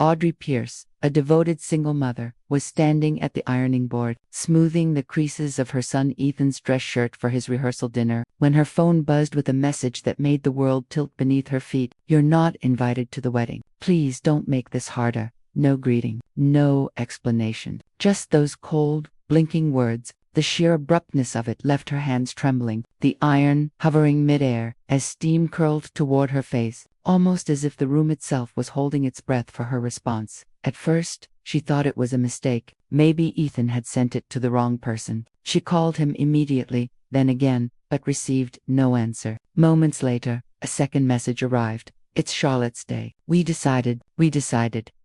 Audrey Pierce, a devoted single mother, was standing at the ironing board, smoothing the creases of her son Ethan's dress shirt for his rehearsal dinner, when her phone buzzed with a message that made the world tilt beneath her feet. "You're not invited to the wedding. Please don't make this harder." No greeting, no explanation. Just those cold, blinking words. The sheer abruptness of it left her hands trembling, the iron hovering midair as steam curled toward her face, almost as if the room itself was holding its breath for her response. At first, she thought it was a mistake. Maybe Ethan had sent it to the wrong person. She called him immediately, then again, but received no answer. Moments later, a second message arrived. "It's Charlotte's day. We decided.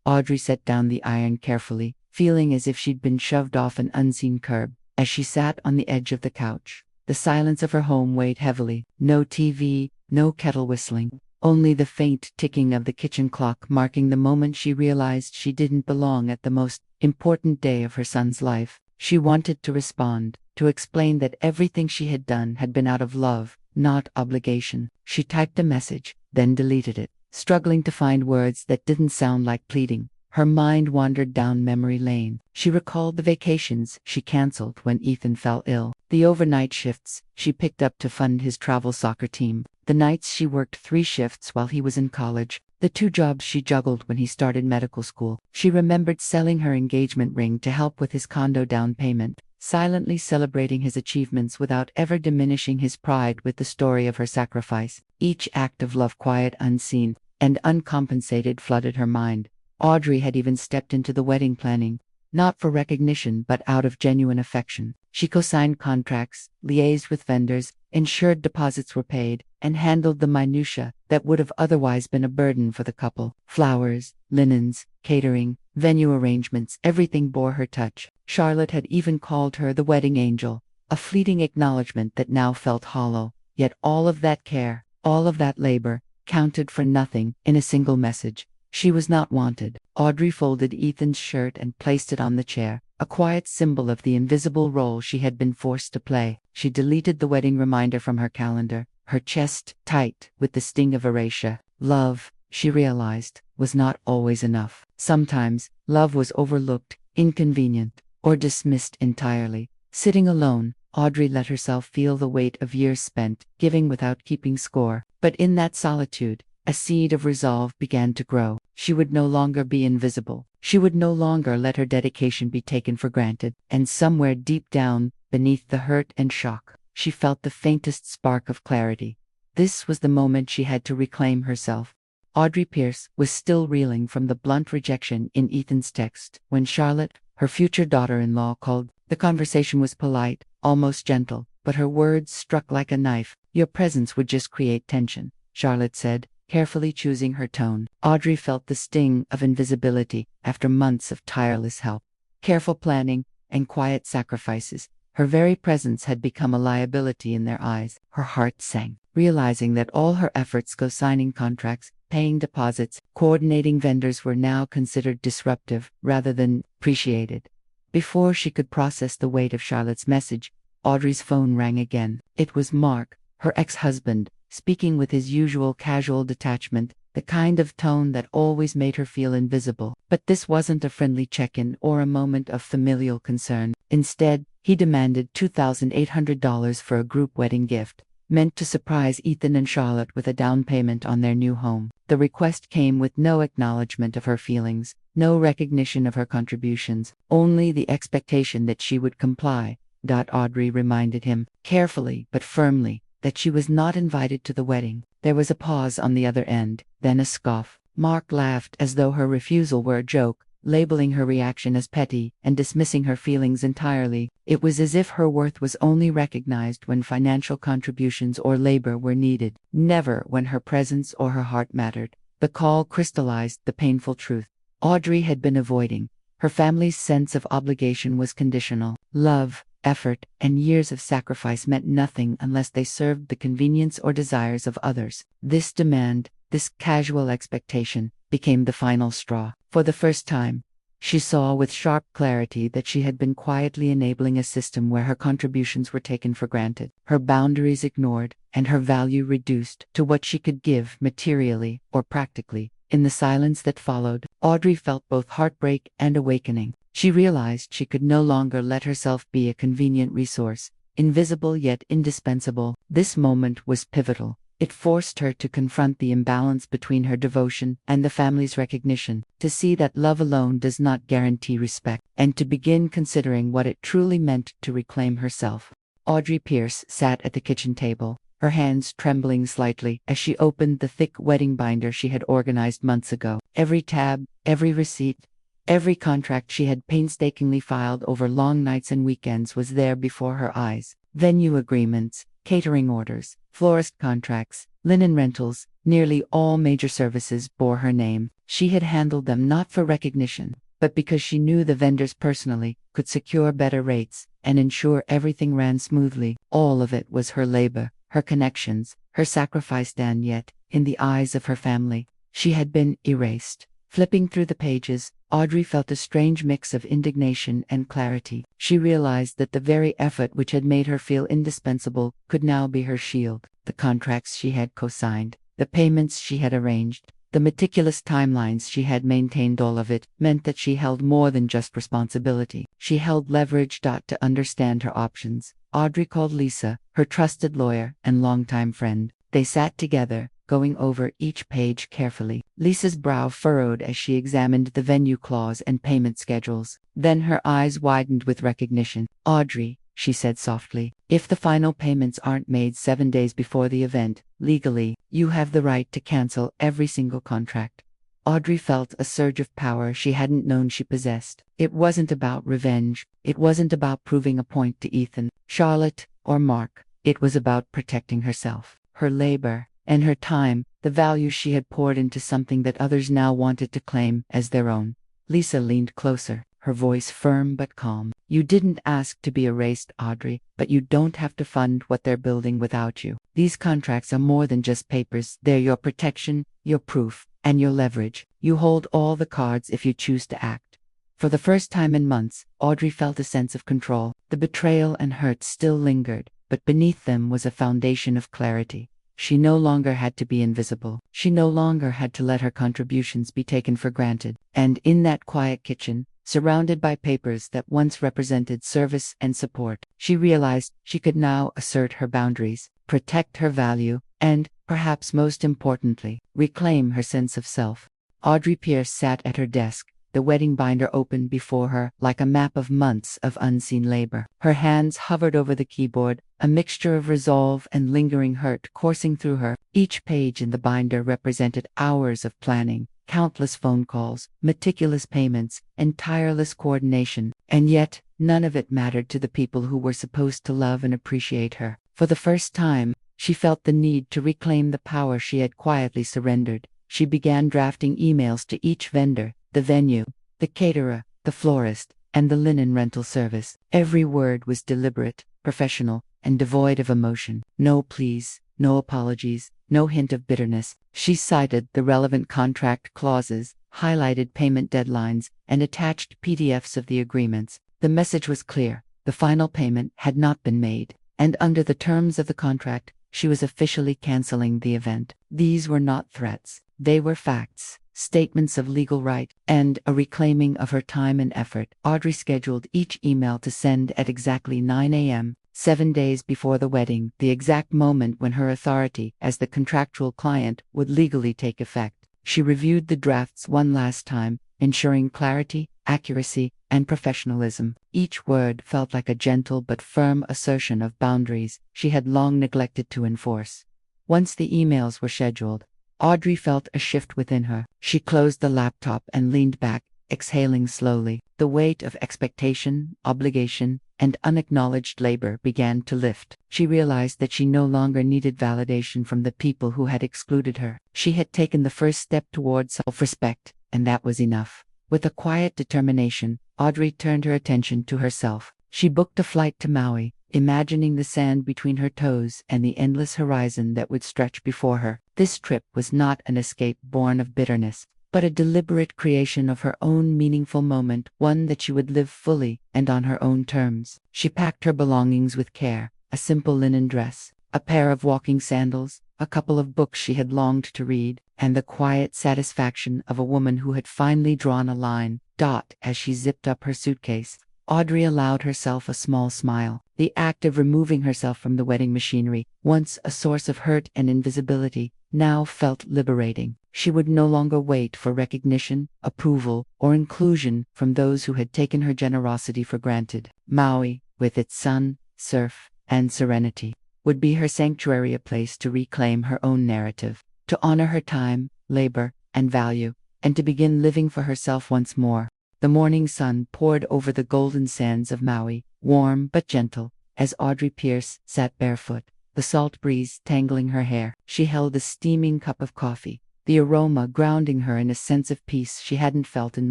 Audrey set down the iron carefully, feeling as if she'd been shoved off an unseen curb. As she sat on the edge of the couch, the silence of her home weighed heavily. No TV, no kettle whistling, only the faint ticking of the kitchen clock marking the moment she realized she didn't belong at the most important day of her son's life. She wanted to respond, to explain that everything she had done had been out of love, not obligation. She typed a message, then deleted it, struggling to find words that didn't sound like pleading. Her mind wandered down memory lane. She recalled the vacations she canceled when Ethan fell ill, the overnight shifts she picked up to fund his travel soccer team, the nights she worked 3 shifts while he was in college, the 2 jobs she juggled when he started medical school. She remembered selling her engagement ring to help with his condo down payment, silently celebrating his achievements without ever diminishing his pride with the story of her sacrifice. Each act of love, quiet, unseen, and uncompensated, flooded her mind. Audrey had even stepped into the wedding planning, not for recognition but out of genuine affection. She co-signed contracts, liaised with vendors, ensured deposits were paid, and handled the minutiae that would have otherwise been a burden for the couple. Flowers, linens, catering, venue arrangements, everything bore her touch. Charlotte had even called her the wedding angel, a fleeting acknowledgement that now felt hollow. Yet all of that care, all of that labor, counted for nothing in a single message. She was not wanted. Audrey folded Ethan's shirt and placed it on the chair, a quiet symbol of the invisible role she had been forced to play. She deleted the wedding reminder from her calendar, her chest tight with the sting of erasure. Love, she realized, was not always enough. Sometimes, love was overlooked, inconvenient, or dismissed entirely. Sitting alone, Audrey let herself feel the weight of years spent, giving without keeping score. But in that solitude, a seed of resolve began to grow. She would no longer be invisible. She would no longer let her dedication be taken for granted. And somewhere deep down, beneath the hurt and shock, she felt the faintest spark of clarity. This was the moment she had to reclaim herself. Audrey Pierce was still reeling from the blunt rejection in Ethan's text when Charlotte, her future daughter-in-law, called. The conversation was polite, almost gentle, but her words struck like a knife. "Your presence would just create tension," Charlotte said, carefully choosing her tone. Audrey felt the sting of invisibility after months of tireless help, careful planning, and quiet sacrifices. Her very presence had become a liability in their eyes. Her heart sank, realizing that all her efforts, co-signing contracts, paying deposits, coordinating vendors, were now considered disruptive rather than appreciated. Before she could process the weight of Charlotte's message, Audrey's phone rang again. It was Mark, her ex-husband, speaking with his usual casual detachment, the kind of tone that always made her feel invisible. But this wasn't a friendly check-in or a moment of familial concern. Instead, he demanded $2,800 for a group wedding gift, meant to surprise Ethan and Charlotte with a down payment on their new home. The request came with no acknowledgement of her feelings, no recognition of her contributions, only the expectation that she would comply. Audrey reminded him, carefully but firmly, that she was not invited to the wedding. There was a pause on the other end, then a scoff. Mark laughed as though her refusal were a joke, labeling her reaction as petty and dismissing her feelings entirely. It was as if her worth was only recognized when financial contributions or labor were needed, never when her presence or her heart mattered. The call crystallized the painful truth Audrey had been avoiding. Her family's sense of obligation was conditional. Love, effort, and years of sacrifice meant nothing unless they served the convenience or desires of others. This demand, this casual expectation, became the final straw. For the first time, she saw with sharp clarity that she had been quietly enabling a system where her contributions were taken for granted, her boundaries ignored, and her value reduced to what she could give materially or practically. In the silence that followed, Audrey felt both heartbreak and awakening. She realized she could no longer let herself be a convenient resource, invisible yet indispensable. This moment was pivotal. It forced her to confront the imbalance between her devotion and the family's recognition, to see that love alone does not guarantee respect, and to begin considering what it truly meant to reclaim herself. Audrey Pierce sat at the kitchen table, her hands trembling slightly as she opened the thick wedding binder she had organized months ago. Every tab, every receipt, every contract she had painstakingly filed over long nights and weekends was there before her eyes. Venue agreements, catering orders, florist contracts, linen rentals, nearly all major services bore her name. She had handled them not for recognition, but because she knew the vendors personally, could secure better rates, and ensure everything ran smoothly. All of it was her labor, her connections, her sacrifice, and yet, in the eyes of her family, she had been erased. Flipping through the pages, Audrey felt a strange mix of indignation and clarity. She realized that the very effort which had made her feel indispensable could now be her shield. The contracts she had co-signed, the payments she had arranged, the meticulous timelines she had maintained, all of it meant that she held more than just responsibility. She held leverage. To understand her options, Audrey called Lisa, her trusted lawyer and longtime friend. They sat together, going over each page carefully. Lisa's brow furrowed as she examined the venue clause and payment schedules. Then her eyes widened with recognition. "Audrey," she said softly, "if the final payments aren't made 7 days before the event, legally, you have the right to cancel every single contract." Audrey felt a surge of power she hadn't known she possessed. It wasn't about revenge. It wasn't about proving a point to Ethan, Charlotte, or Mark. It was about protecting herself, her labor, and her time, the value she had poured into something that others now wanted to claim as their own. Lisa leaned closer, her voice firm but calm. "You didn't ask to be erased, Audrey, but you don't have to fund what they're building without you. These contracts are more than just papers. They're your protection, your proof, and your leverage. You hold all the cards if you choose to act." For the first time in months, Audrey felt a sense of control. The betrayal and hurt still lingered, but beneath them was a foundation of clarity. She no longer had to be invisible. She no longer had to let her contributions be taken for granted. And in that quiet kitchen, surrounded by papers that once represented service and support, she realized she could now assert her boundaries, protect her value, and, perhaps most importantly, reclaim her sense of self. Audrey Pierce sat at her desk, the wedding binder open before her like a map of months of unseen labor. Her hands hovered over the keyboard, a mixture of resolve and lingering hurt coursing through her. Each page in the binder represented hours of planning, countless phone calls, meticulous payments, and tireless coordination, and yet, none of it mattered to the people who were supposed to love and appreciate her. For the first time, she felt the need to reclaim the power she had quietly surrendered. She began drafting emails to each vendor, the venue, the caterer, the florist, and the linen rental service. Every word was deliberate, professional, and devoid of emotion. No pleas, no apologies, no hint of bitterness. She cited the relevant contract clauses, highlighted payment deadlines, and attached PDFs of the agreements. The message was clear. The final payment had not been made, and under the terms of the contract, she was officially canceling the event. These were not threats. They were facts. Statements of legal right, and a reclaiming of her time and effort. Audrey scheduled each email to send at exactly 9 a.m., 7 days before the wedding, the exact moment when her authority as the contractual client would legally take effect. She reviewed the drafts one last time, ensuring clarity, accuracy, and professionalism. Each word felt like a gentle but firm assertion of boundaries she had long neglected to enforce. Once the emails were scheduled, Audrey felt a shift within her. She closed the laptop and leaned back, exhaling slowly. The weight of expectation, obligation, and unacknowledged labor began to lift. She realized that she no longer needed validation from the people who had excluded her. She had taken the first step towards self-respect, and that was enough. With a quiet determination, Audrey turned her attention to herself. She booked a flight to Maui, imagining the sand between her toes and the endless horizon that would stretch before her. This trip was not an escape born of bitterness, but a deliberate creation of her own meaningful moment, one that she would live fully and on her own terms. She packed her belongings with care, a simple linen dress, a pair of walking sandals, a couple of books she had longed to read, and the quiet satisfaction of a woman who had finally drawn a line. As she zipped up her suitcase, Audrey allowed herself a small smile. The act of removing herself from the wedding machinery, once a source of hurt and invisibility, now felt liberating. She would no longer wait for recognition, approval, or inclusion from those who had taken her generosity for granted. Maui, with its sun, surf, and serenity, would be her sanctuary, a place to reclaim her own narrative, to honor her time, labor, and value, and to begin living for herself once more. The morning sun poured over the golden sands of Maui, warm but gentle, as Audrey Pierce sat barefoot, the salt breeze tangling her hair. She held a steaming cup of coffee, the aroma grounding her in a sense of peace she hadn't felt in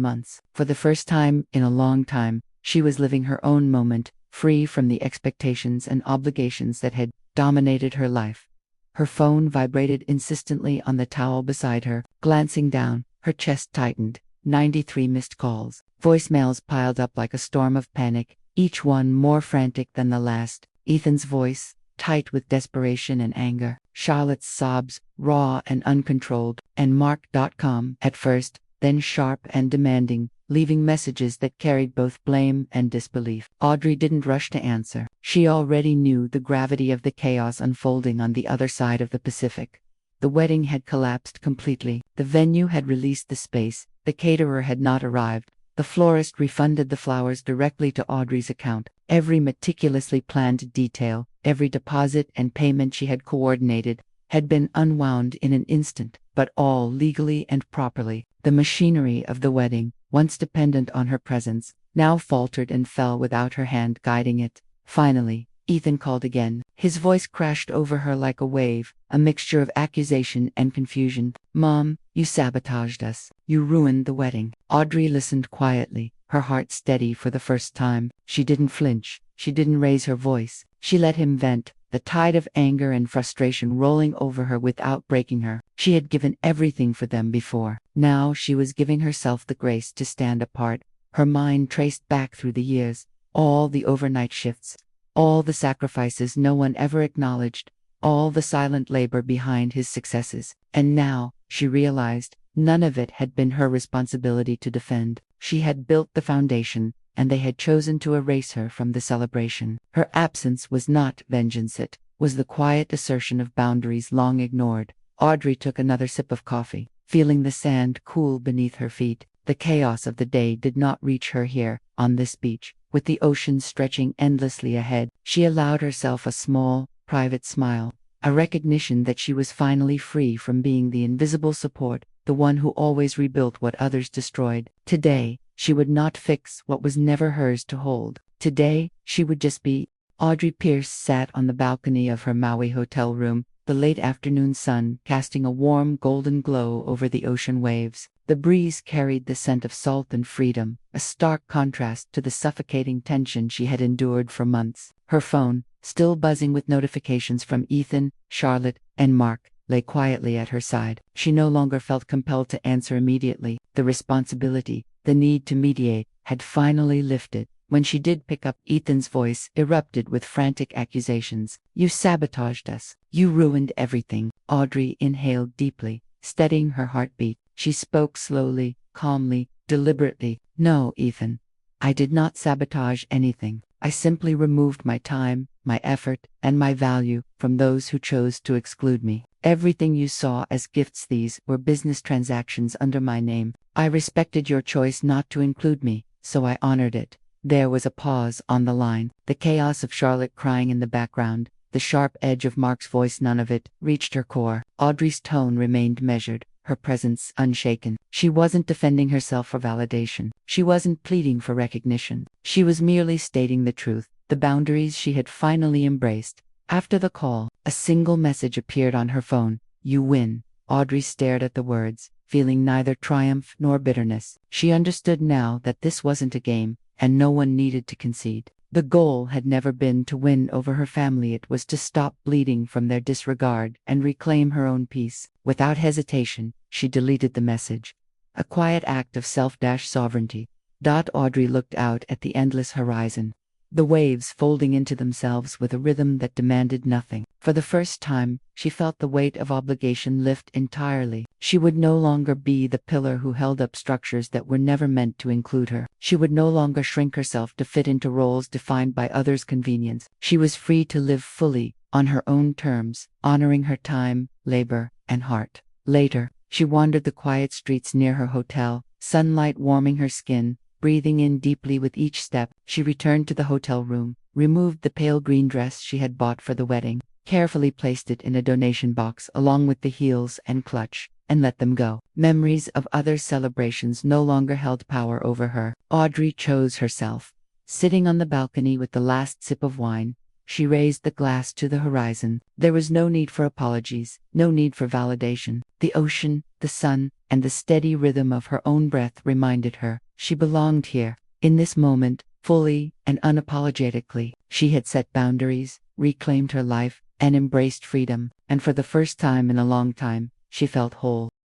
months. For the first time in a long time, she was living her own moment, free from the expectations and obligations that had dominated her life. Her phone vibrated insistently on the towel beside her. Glancing down, her chest tightened. 93 missed calls. Voicemails piled up like a storm of panic, each one more frantic than the last. Ethan's voice, tight with desperation and anger. Charlotte's sobs, raw and uncontrolled. And Mark.com, at first, then sharp and demanding, leaving messages that carried both blame and disbelief. Audrey didn't rush to answer. She already knew the gravity of the chaos unfolding on the other side of the Pacific. The wedding had collapsed completely. The venue had released the space. The caterer had not arrived. The florist refunded the flowers directly to Audrey's account. Every meticulously planned detail, every deposit and payment she had coordinated, had been unwound in an instant, but all legally and properly. The machinery of the wedding, once dependent on her presence, now faltered and fell without her hand guiding it. Finally, Ethan called again. His voice crashed over her like a wave, a mixture of accusation and confusion. "Mom, you sabotaged us. You ruined the wedding." Audrey listened quietly, her heart steady for the first time. She didn't flinch. She didn't raise her voice. She let him vent, the tide of anger and frustration rolling over her without breaking her. She had given everything for them before. Now she was giving herself the grace to stand apart. Her mind traced back through the years, all the overnight shifts, all the sacrifices no one ever acknowledged, all the silent labor behind his successes. And now, she realized, none of it had been her responsibility to defend. She had built the foundation, and they had chosen to erase her from the celebration. Her absence was not vengeance, it was the quiet assertion of boundaries long ignored. Audrey took another sip of coffee, feeling the sand cool beneath her feet. The chaos of the day did not reach her here, on this beach, with the ocean stretching endlessly ahead. She allowed herself a small, private smile, a recognition that she was finally free from being the invisible support, the one who always rebuilt what others destroyed. Today, she would not fix what was never hers to hold. Today, she would just be. Audrey Pierce sat on the balcony of her Maui hotel room, the late afternoon sun casting a warm golden glow over the ocean waves. The breeze carried the scent of salt and freedom, a stark contrast to the suffocating tension she had endured for months. Her phone, still buzzing with notifications from Ethan, Charlotte, and Mark, lay quietly at her side. She no longer felt compelled to answer immediately. The responsibility, the need to mediate, had finally lifted. When she did pick up, Ethan's voice erupted with frantic accusations. "You sabotaged us. You ruined everything." Audrey inhaled deeply, steadying her heartbeat. She spoke slowly, calmly, deliberately. "No, Ethan. I did not sabotage anything. I simply removed my time, my effort, and my value from those who chose to exclude me. Everything you saw as gifts, these were business transactions under my name. I respected your choice not to include me, so I honored it." There was a pause on the line, the chaos of Charlotte crying in the background, the sharp edge of Mark's voice. None of it reached her core. Audrey's tone remained measured, her presence unshaken. She wasn't defending herself for validation. She wasn't pleading for recognition. She was merely stating the truth, the boundaries she had finally embraced. After the call, a single message appeared on her phone. "You win." Audrey stared at the words, feeling neither triumph nor bitterness. She understood now that this wasn't a game, and no one needed to concede. The goal had never been to win over her family. It was to stop bleeding from their disregard and reclaim her own peace. Without hesitation, she deleted the message. A quiet act of self-sovereignty. Audrey looked out at the endless horizon, the waves folding into themselves with a rhythm that demanded nothing. For the first time, she felt the weight of obligation lift entirely. She would no longer be the pillar who held up structures that were never meant to include her. She would no longer shrink herself to fit into roles defined by others' convenience. She was free to live fully, on her own terms, honoring her time, labor, and heart. Later, she wandered the quiet streets near her hotel, sunlight warming her skin. Breathing in deeply with each step, she returned to the hotel room, removed the pale green dress she had bought for the wedding, carefully placed it in a donation box along with the heels and clutch, and let them go. Memories of other celebrations no longer held power over her. Audrey chose herself. Sitting on the balcony with the last sip of wine, she raised the glass to the horizon. There was no need for apologies, no need for validation. The ocean, the sun, and the steady rhythm of her own breath reminded her she belonged here, in this moment, fully and unapologetically. She had set boundaries, reclaimed her life, and embraced freedom, and for the first time in a long time, she felt whole.